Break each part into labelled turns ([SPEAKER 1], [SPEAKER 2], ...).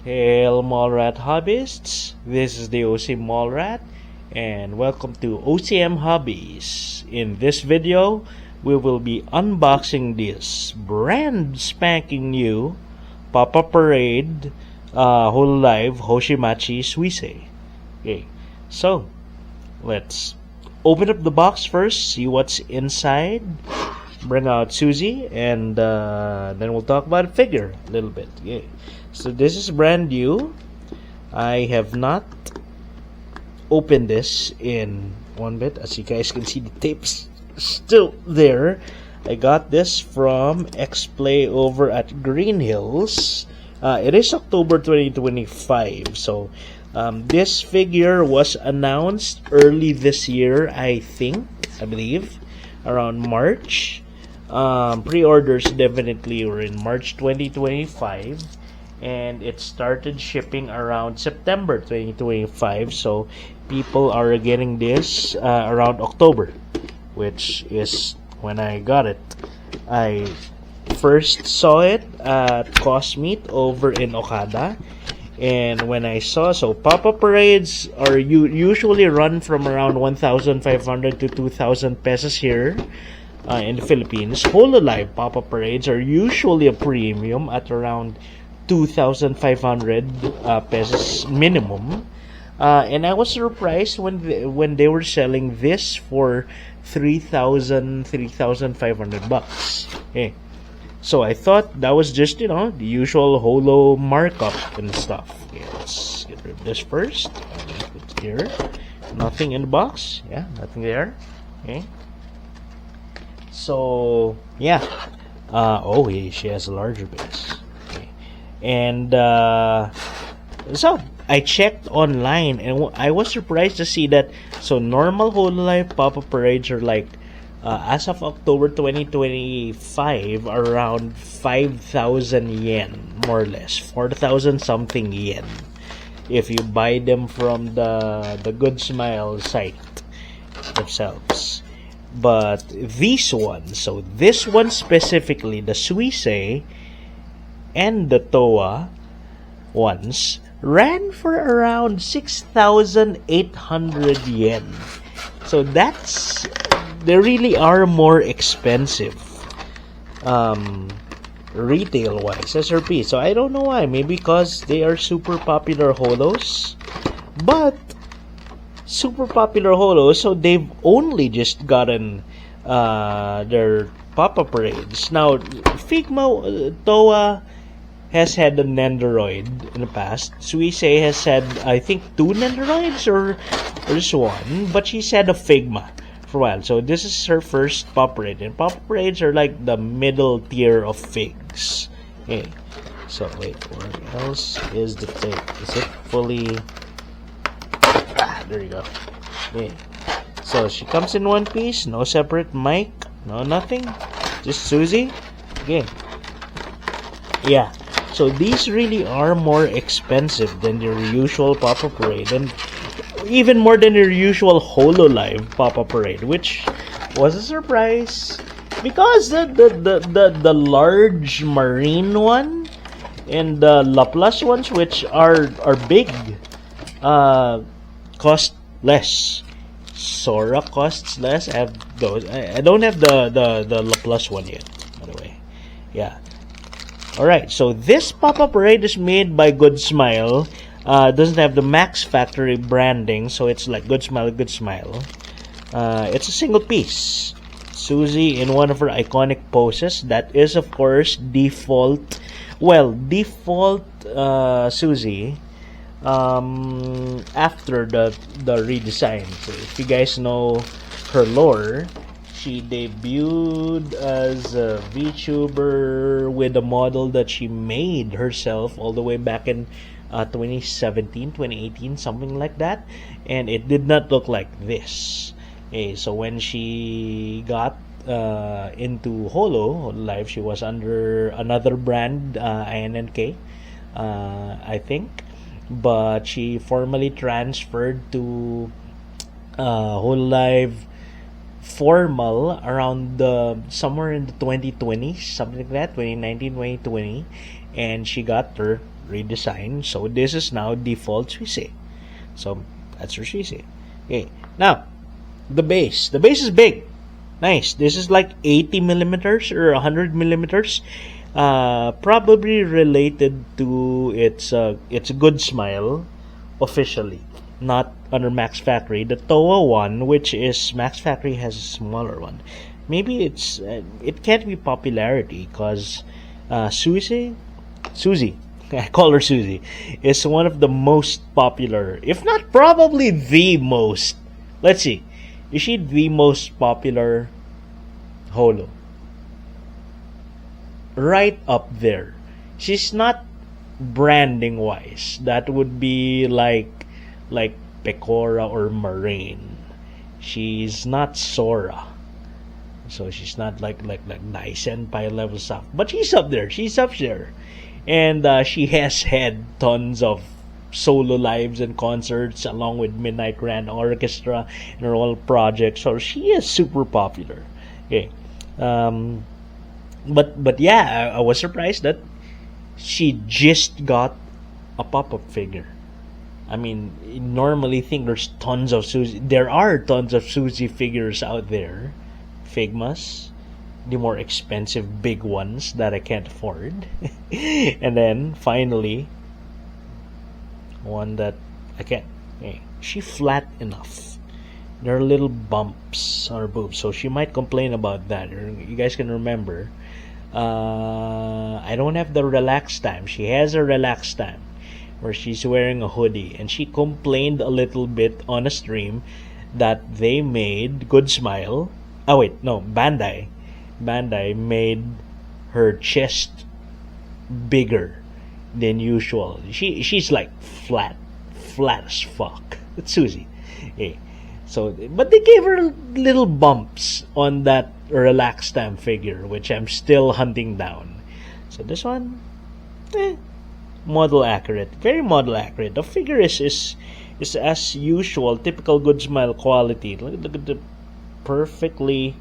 [SPEAKER 1] Hail Mallrat Hobbyists, this is the OC Mallrat and welcome to OCM Hobbies. In this video, we will be unboxing this brand spanking new Popup Parade Hololive Hoshimachi Suisei. Okay, so let's open up the box first, see what's inside, bring out Susie, and then we'll talk about the figure a little bit. Okay. So this is brand new. I have not opened this in one bit. As you guys can see, the tape's still there. I got this from X-Play over at Green Hills. It is October 2025. So this figure was announced early this year, I believe, around March. Pre-orders definitely were in March 2025. And it started shipping around September 2025, so people are getting this around October, which is when I got it. I first saw it at Cosmeet over in Okada, and when I saw, so Popup Parades are usually run from around 1,500 to 2,000 pesos here in the Philippines. Hololive Popup Parades are usually a premium at around 2,500 pesos minimum, and I was surprised when they were selling this for 3,500 bucks. Okay, so I thought that was just the usual holo markup and stuff. Okay, let's get rid of this first. Put it here. Nothing in the box. Yeah, nothing there. Okay. So yeah. She has a larger base. And so I checked online, and I was surprised to see that normal Hololive Popup Parades are like as of October 2025 around 5,000 yen, more or less 4,000 something yen, if you buy them from the Good Smile site themselves. But these ones, this one specifically, the Suisei and the Toa ones, ran for around 6,800 yen. So they really are more expensive retail wise, SRP. So I don't know why. Maybe because they are super popular holos, but super popular holos, so they've only just gotten their Popup Parades. Now Figma, Toa has had a Nendoroid in the past. Suisei has had, I think, 2 Nendoroids or just one, but she's had a Figma for a while. So this is her first Popup Parade, and Popup Parades are like the middle tier of figs. Okay, so wait, what else is the fig? Is it fully? There you go. Okay, so she comes in one piece, no separate mic, no nothing, just Susie. Okay, yeah. So these really are more expensive than your usual Popup Parade, and even more than your usual Hololive Popup Parade, which was a surprise because the large marine one and the Laplace ones, which are big, cost less. Sora costs less. I have those. I don't have the Laplace one yet, by the way. Yeah. Alright, so this Popup Parade is made by Good Smile. Doesn't have the Max Factory branding, so it's like Good Smile, Good Smile. It's a single piece. Susie in one of her iconic poses. That is, of course, default. Well, default Susie after the redesign. So if you guys know her lore, she debuted as a VTuber with a model that she made herself all the way back in 2017, 2018, something like that. And it did not look like this. Okay, so when she got into Hololive, she was under another brand, INNK, I think. But she formally transferred to Hololive formal around somewhere in the 2020s, something like that, 2019, 2020, and she got her redesigned. So this is now default Suisei. So that's her Suisei. Okay, now the base. The base is big. Nice. This is like 80 millimeters or 100 millimeters. Probably related to its good smile officially, not under Max Factory. The Toa one, which is Max Factory, has a smaller one. Maybe it can't be popularity because Susie, I call her Susie, is one of the most popular, if not probably the most. Let's see, is she the most popular holo? Right up there. She's not branding wise. That would be like Pecora or Marine. She's not Sora. So she's not like Dai Senpai level stuff. But she's up there. She's up there. And she has had tons of solo lives and concerts along with Midnight Grand Orchestra and her whole projects. So she is super popular. Okay. But yeah, I was surprised that she just got a pop-up figure. I mean, you normally think there's tons of Susie. There are tons of Susie figures out there. Figmas, the more expensive big ones that I can't afford. And then finally, one that I can't. Hey, she flat enough. There are little bumps on her boobs, so she might complain about that. You guys can remember. I don't have the relaxed time. She has a relaxed time where she's wearing a hoodie, and she complained a little bit on a stream that they made Good Smile. Oh wait, no, Bandai made her chest bigger than usual. She's like flat as fuck. It's Susie. Hey. So, but they gave her little bumps on that relaxed time figure, which I'm still hunting down. So this one, model accurate, very model accurate. The figure is as usual, typical Good Smile quality. Look at the perfectly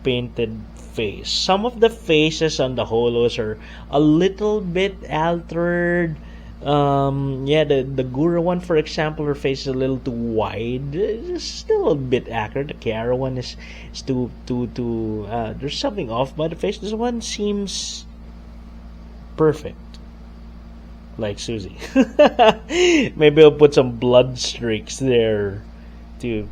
[SPEAKER 1] painted face. Some of the faces on the holos are a little bit altered. The Gura one, for example, her face is a little too wide. It's still a bit accurate. The Kiara one is too there's something off by the face. This one seems perfect, like Susie. Maybe I'll put some blood streaks there to,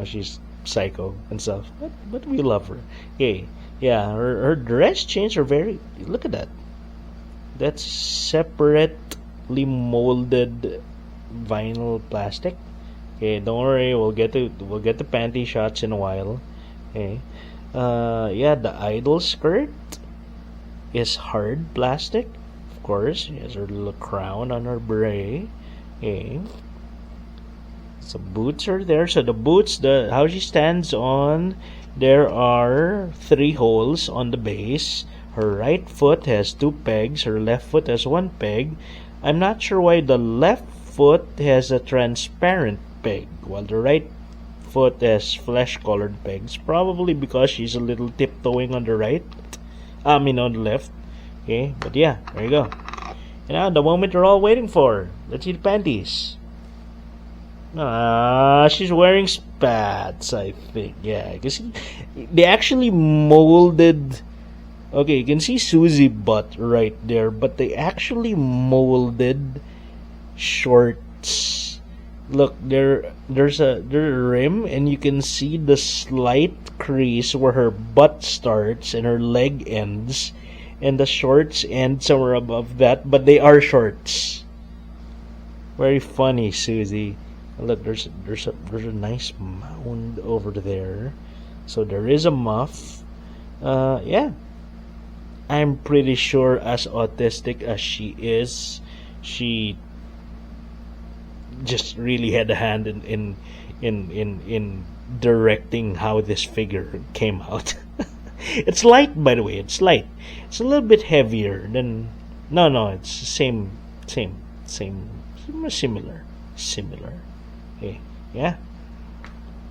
[SPEAKER 1] she's psycho and stuff, but we love her. Okay, yeah, her dress change are very. Look at that. That's separately molded vinyl plastic. Okay, don't worry, we'll get the panty shots in a while. Okay, the idol skirt is hard plastic, of course. She has her little crown on her beret. Okay. So boots are there. So the boots, how she stands on, there are 3 holes on the base. Her right foot has 2 pegs. Her left foot has 1 peg. I'm not sure why the left foot has a transparent peg, while the right foot has flesh-colored pegs. Probably because she's a little tiptoeing on the right. On the left. Okay, but yeah, there you go. And now the moment we're all waiting for. Let's see the panties. She's wearing spats, I think. Yeah, because they actually molded. Okay, you can see Susie butt right there, but they actually molded shorts. Look, there's a rim, and you can see the slight crease where her butt starts and her leg ends, and the shorts end somewhere above that, but they are shorts. Very funny, Susie. Look, there's a nice mound over there, so there is a muff. Yeah. I'm pretty sure, as autistic as she is, she just really had a hand in directing how this figure came out. It's light, by the way. It's light. It's a little bit heavier than. No. It's same, similar. Okay, yeah.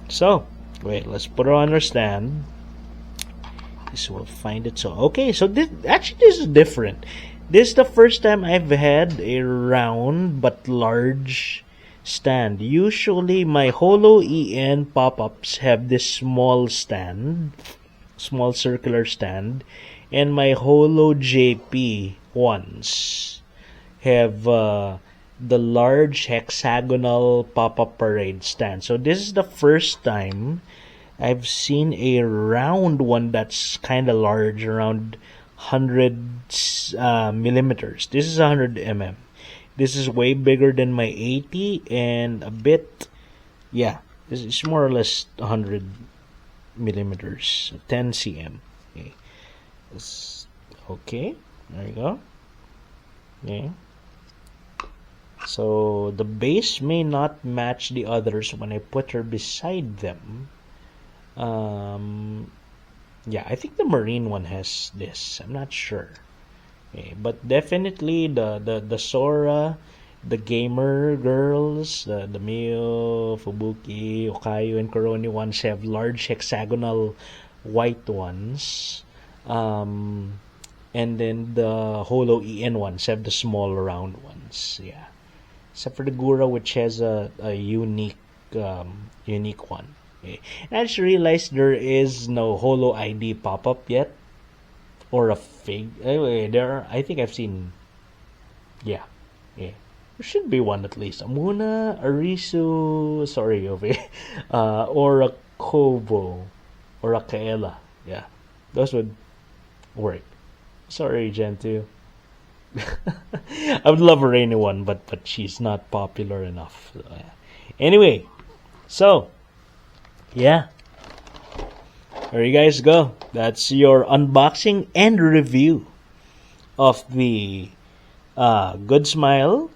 [SPEAKER 1] So wait, let's put her on her stand. So we'll find it. So okay, so this is different. This is the first time I've had a round but large stand. Usually my Holo EN pop-ups have this small stand, small circular stand, and my Holo JP ones have the large hexagonal Popup Parade stand. So this is the first time I've seen a round one that's kind of large, around 100 millimeters. This is 100 mm. This is way bigger than my 80 and a bit, yeah, this is more or less 100 millimeters, 10 cm. Okay, okay, there you go. Okay. So the base may not match the others when I put her beside them. Yeah, I think the marine one has this. I'm not sure. Okay, but definitely the Sora, the gamer girls, the Mio, Fubuki, Okayo, and Koroni ones have large hexagonal white ones. And then the Holo EN ones have the small round ones. Yeah. Except for the Gura, which has a unique unique one. Okay. And I just realized there is no Holo ID pop-up yet. Or a fig. Anyway, there are, I think I've seen, yeah. There should be one at least. Amuna, Arisu, sorry, or a Kobo, or a Kaela. Yeah, those would work. Sorry, Gentoo. I would love a rainy one, but she's not popular enough. So, yeah. Anyway, so yeah, there you guys go. That's your unboxing and review of the Good Smile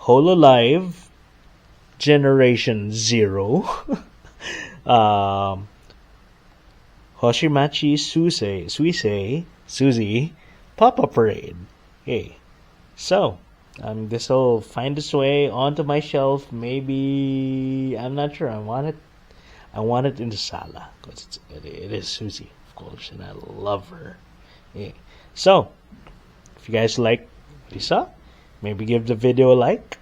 [SPEAKER 1] Hololive Generation 0 Hoshimachi Suisei Popup Parade. Okay, so this will find its way onto my shelf. Maybe, I'm not sure. I want it in the sala because it is Susie, of course, and I love her. Okay. So if you guys like what you saw, maybe give the video a like,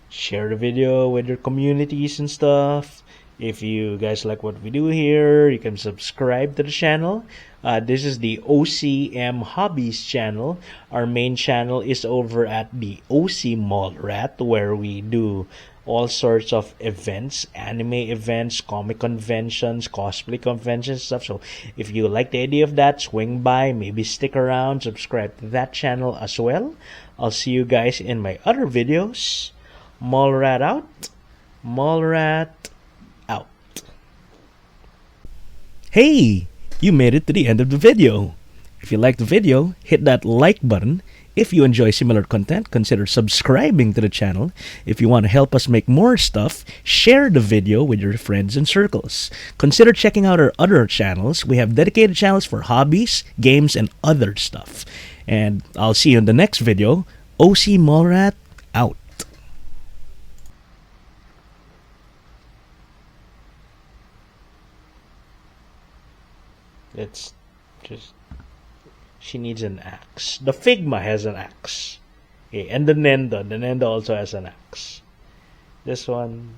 [SPEAKER 1] share the video with your communities and stuff. If you guys like what we do here, you can subscribe to the channel. This is the OCM Hobbies channel. Our main channel is over at the OC Mall Rat, where we do all sorts of events, anime events, comic conventions, cosplay conventions, stuff. So if you like the idea of that, swing by, maybe stick around, subscribe to that channel as well. I'll see you guys in my other videos. Mall Rat out. Mall Rat out. Hey, you made it to the end of the video. If you liked the video, hit that like button. If you enjoy similar content, consider subscribing to the channel. If you want to help us make more stuff, share the video with your friends and circles. Consider checking out our other channels. We have dedicated channels for hobbies, games, and other stuff. And I'll see you in the next video. OC Mallrat out. It's just, she needs an axe. The Figma has an axe. Okay, and the Nendo also has an axe. This one,